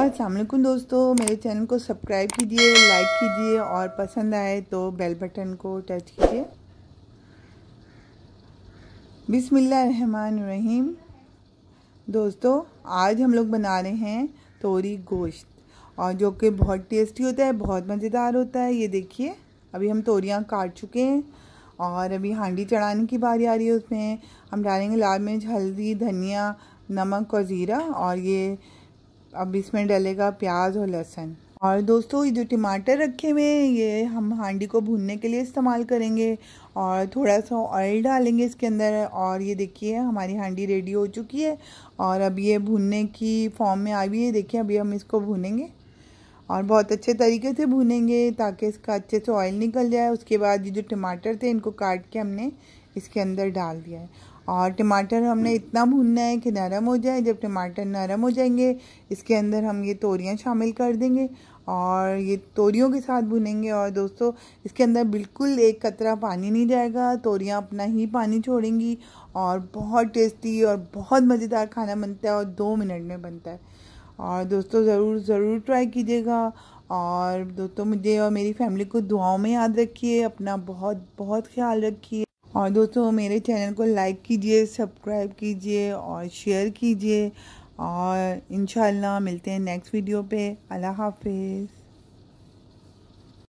अस्सलाम वालेकुम दोस्तों, मेरे चैनल को सब्सक्राइब कीजिए, लाइक कीजिए और पसंद आए तो बेल बटन को टच कीजिए। बिस्मिल्लाहिर्रहमानिर्रहीम। दोस्तों, आज हम लोग बना रहे हैं तोरी गोश्त, और जो कि बहुत टेस्टी होता है, बहुत मज़ेदार होता है। ये देखिए, अभी हम तोरियां काट चुके हैं और अभी हांडी चढ़ाने की बारी आ रही है। उसमें हम डालेंगे लाल मिर्च, हल्दी, धनिया, नमक और ज़ीरा, और ये अब इसमें डलेगा प्याज और लहसुन। और दोस्तों, ये जो टमाटर रखे हुए हैं ये हम हांडी को भूनने के लिए इस्तेमाल करेंगे, और थोड़ा सा ऑयल डालेंगे इसके अंदर। और ये देखिए, हमारी हांडी रेडी हो चुकी है और अब ये भूनने की फॉर्म में आई हुई है। देखिए, अभी हम इसको भूनेंगे और बहुत अच्छे तरीके से भूनेंगे ताकि इसका अच्छे से ऑयल निकल जाए। उसके बाद ये जो टमाटर थे इनको काट के हमने इसके अंदर डाल दिया है, और टमाटर हमने इतना भूनना है कि नरम हो जाए। जब टमाटर नरम हो जाएंगे, इसके अंदर हम ये तोरियां शामिल कर देंगे और ये तोरियों के साथ भूनेंगे। और दोस्तों, इसके अंदर बिल्कुल एक कतरा पानी नहीं जाएगा, तोरियां अपना ही पानी छोड़ेंगी और बहुत टेस्टी और बहुत मज़ेदार खाना बनता है और 2 मिनट में बनता है। और दोस्तों, ज़रूर ट्राई कीजिएगा। और दोस्तों, मुझे और मेरी फैमिली को दुआओं में याद रखिए, अपना बहुत बहुत ख्याल रखिए। और दोस्तों, मेरे चैनल को लाइक कीजिए, सब्सक्राइब कीजिए और शेयर कीजिए। और इंशाल्लाह मिलते हैं नेक्स्ट वीडियो पे। अल्लाह हाफिज़।